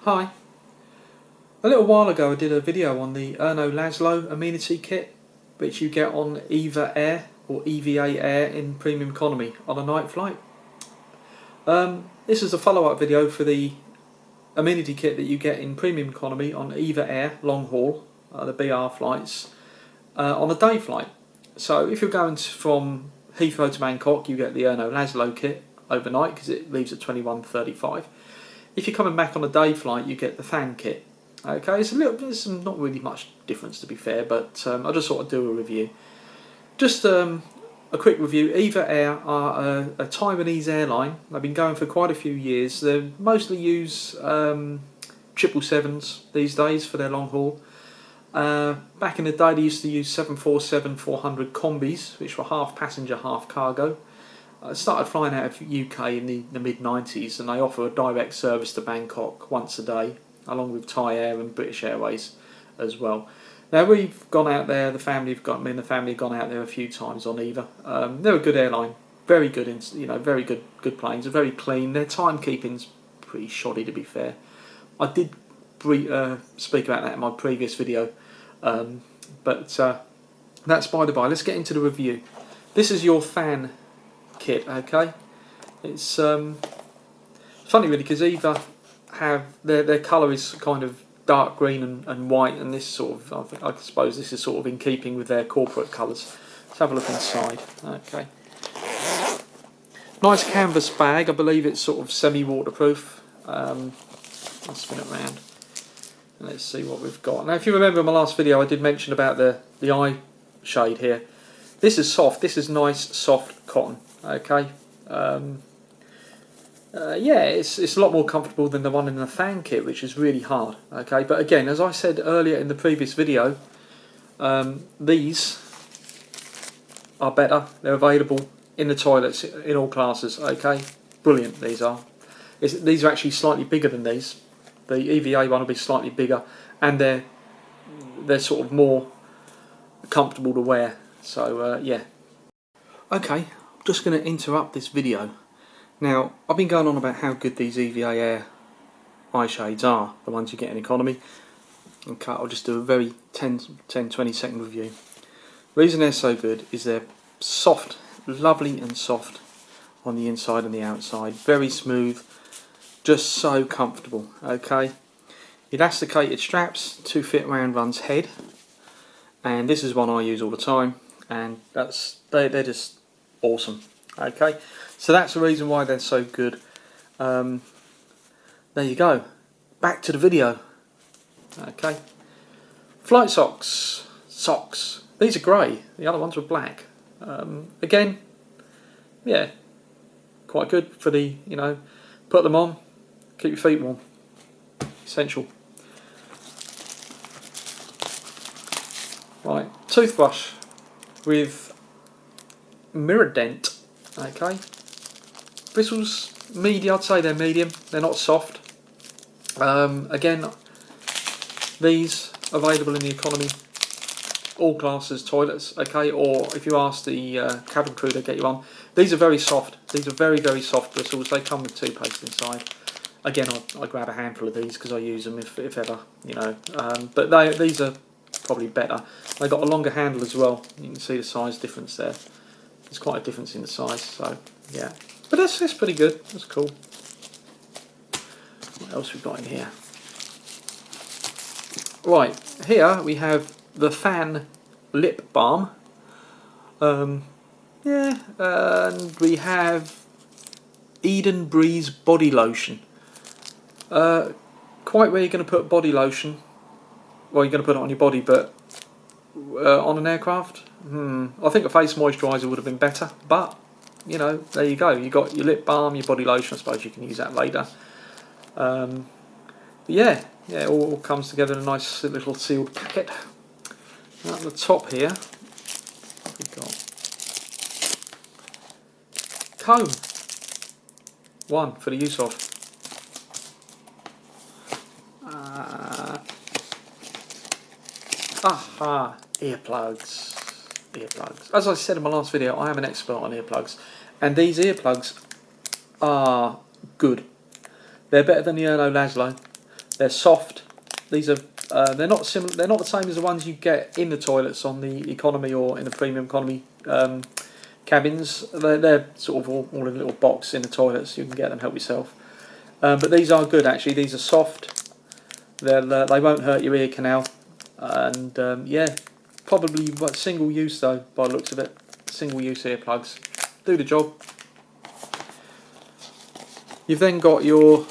Hi. A little while ago I did a video on the Laszlo Amenity kit, which you get on EVA Air or EVA Air in premium economy on a night flight. This is a follow-up video for the amenity kit that you get in premium economy on EVA Air long haul, the BR flights, on a day flight. So if you're going from Heathrow to Bangkok, you get the Laszlo kit overnight because it leaves at 21:35. If you're coming back on a day flight, you get the Thann kit. Okay, there's not really much difference to be fair, but I just thought I'd do a review. Just a quick review. EVA Air are a Taiwanese airline. They've been going for quite a few years. They mostly use 777s these days for their long haul. Back in the day they used to use 747-400 combis, which were half passenger, half cargo. I started flying out of UK in the mid-90s, and they offer a direct service to Bangkok once a day, along with Thai Air and British Airways as well. Now we've gone out there, me and the family have gone out there a few times on EVA. They're a good airline, very good, very good planes. They're very clean. Their timekeeping's pretty shoddy, to be fair. I did speak about that in my previous video, but that's by the by. Let's get into the review. This is your Thann kit, okay? It's funny really because EVA have their colour is kind of dark green and white, and this sort of I suppose this is sort of in keeping with their corporate colours. Let's have a look inside. Okay, nice canvas bag. I believe it's sort of semi-waterproof. I'll spin it around and let's see what we've got. Now, if you remember in my last video, I did mention about the eye shade here. This is soft. This is nice soft cotton. Okay. Yeah, it's a lot more comfortable than the one in the Thann kit, which is really hard. Okay, but again, as I said earlier in the previous video, these are better. They're available in the toilets in all classes. Okay, brilliant. These are actually slightly bigger than these. The EVA one will be slightly bigger, and they're sort of more comfortable to wear. So yeah. Okay, I'm just going to interrupt this video. Now, I've been going on about how good these EVA Air eye shades are, the ones you get in economy. Okay, I'll just do a very 10-20 second review. The reason they're so good is they're soft, lovely and soft on the inside and the outside. Very smooth, just so comfortable. Okay, elasticated straps to fit around one's head, and this is one I use all the time, and they're just awesome. Okay, so that's the reason why they're so good. There you go. Back to the video. Okay, flight socks. These are grey. The other ones were black. Again, yeah, quite good for the put them on, keep your feet warm. Essential. Right, toothbrush with mirror dent. Okay, bristles medium. I'd say they're medium. They're not soft. Again, these available in the economy, all classes toilets. Okay, or if you ask the cabin crew, they get you on. These are very soft. These are very soft bristles. They come with toothpaste inside. Again, I grab a handful of these because I use them if ever, But these are probably better. They got a longer handle as well. You can see the size difference there. There's quite a difference in the size, so yeah. But that's pretty good. That's cool. What else we've got in here? Right, here we have the Thann lip balm. Yeah, and we have Eden Breeze body lotion. Quite where you're going to put body lotion. Well, you're going to put it on your body, but on an aircraft, I think a face moisturiser would have been better, but there you go. You got your lip balm, your body lotion. I suppose you can use that later. But yeah, it all comes together in a nice little sealed packet. At the top here, we've got comb. One for the use of. Earplugs. As I said in my last video, I am an expert on earplugs, and these earplugs are good. They're better than the Laszlo. They're soft. These are they're not similar. They're not the same as the ones you get in the toilets on the economy or in the premium economy cabins. They're sort of all in a little box in the toilets. You can get them, help yourself. But these are good actually. These are soft. They won't hurt your ear canal, and yeah, probably single use though by the looks of it. Single use earplugs do the job. You've then got your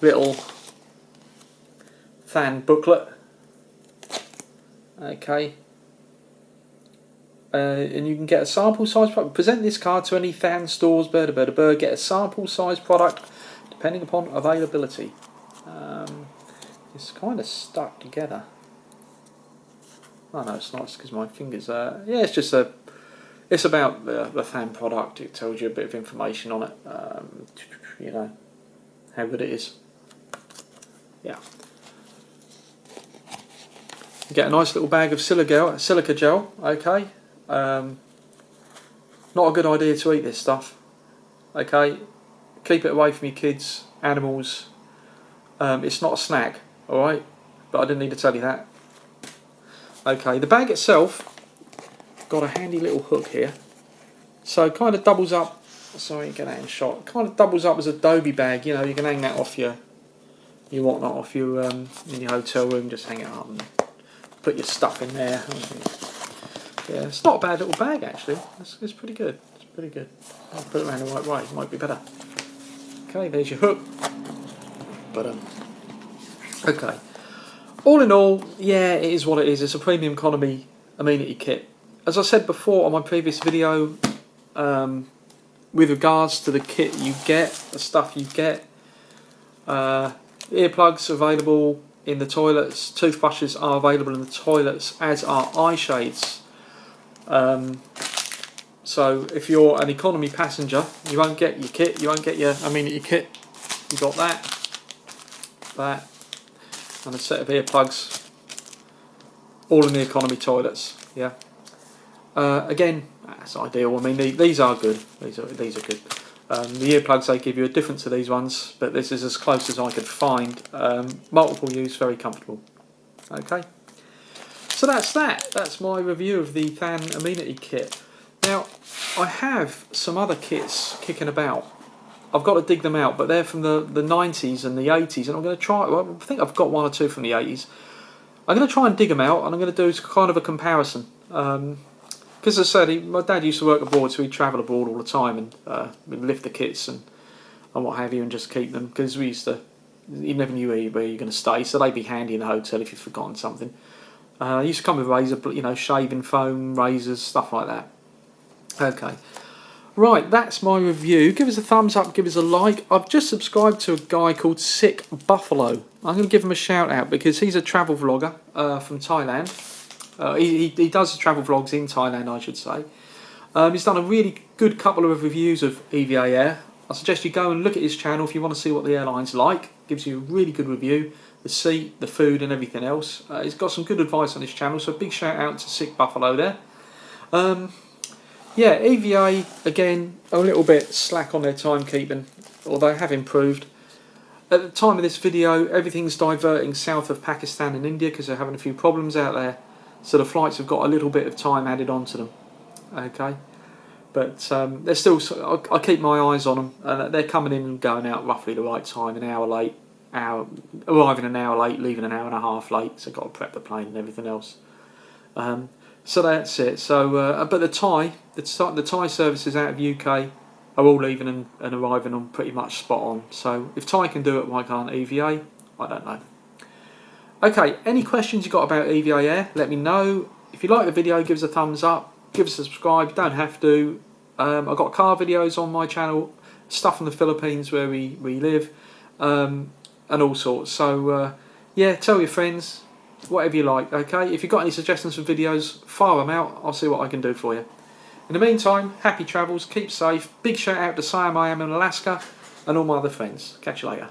little Thann booklet, okay, and you can get a sample size product. Present this card to any Thann stores, get a sample size product depending upon availability. It's kind of stuck together. Oh no, it's not, it's because my fingers are, yeah, it's about the Thann product. It tells you a bit of information on it, you know, how good it is. Yeah. You get a nice little bag of silica gel, okay. Not a good idea to eat this stuff, okay. Keep it away from your kids, animals. It's not a snack, alright, but I didn't need to tell you that. Okay, the bag itself got a handy little hook here, so it kind of doubles up. Sorry, get that in shot. Kind of doubles up as a Dobie bag. You know, you can hang that off your whatnot off your in your hotel room. Just hang it up and put your stuff in there. Yeah, it's not a bad little bag actually. It's pretty good. It's pretty good. I'll put it around the right way. It might be better. Okay, there's your hook. But okay. All in all, yeah, it is what it is. It's a premium economy amenity kit. As I said before on my previous video, with regards to the kit you get, the stuff you get, earplugs available in the toilets, toothbrushes are available in the toilets, as are eye shades. So if you're an economy passenger, you won't get your kit, you won't get your amenity kit. You got that, and a set of earplugs, all in the economy toilets. Yeah. Again, that's ideal. I mean, these are good. These are good. The earplugs they give you are different to these ones, but this is as close as I could find. Multiple use, very comfortable. Okay. So that's that. That's my review of the Thann Amenity kit. Now, I have some other kits kicking about. I've got to dig them out, but they're from the 90s and the 80s, and I'm going to try. Well, I think I've got one or two from the 80s. I'm going to try and dig them out, and I'm going to do kind of a comparison. Because as I said, my dad used to work abroad, so he'd travel abroad all the time, and we'd lift the kits and what have you, and just keep them, because we used to, you never knew where you're going to stay, so they'd be handy in the hotel if you've forgotten something. It used to come with razor, you know, shaving foam, razors, stuff like that. Okay. Right, that's my review. Give us a thumbs up, give us a like. I've just subscribed to a guy called Sick Buffalo. I'm going to give him a shout out because he's a travel vlogger from Thailand. He does travel vlogs in Thailand, I should say. He's done a really good couple of reviews of EVA Air. I suggest you go and look at his channel if you want to see what the airline's like. Gives you a really good review. The seat, the food and everything else. He's got some good advice on his channel, so a big shout out to Sick Buffalo there. Yeah, EVA, again, a little bit slack on their timekeeping, although they have improved. At the time of this video, everything's diverting south of Pakistan and India because they're having a few problems out there. So the flights have got a little bit of time added onto them. Okay, but they're still. I keep my eyes on them, and they're coming in and going out roughly the right time, an hour late, arriving an hour late, leaving an hour and a half late. So I've got to prep the plane and everything else. So that's it. So, but the Thai services out of UK are all leaving and arriving on pretty much spot on. So if Thai can do it, why can't EVA? I don't know. Okay, any questions you got about EVA Air, let me know. If you like the video, give us a thumbs up, give us a subscribe, you don't have to. I've got car videos on my channel, stuff from the Philippines where we live, and all sorts. So yeah, tell your friends, whatever you like, okay? If you've got any suggestions for videos, fire them out, I'll see what I can do for you. In the meantime, happy travels, keep safe, big shout out to Siamiam in Alaska, and all my other friends. Catch you later.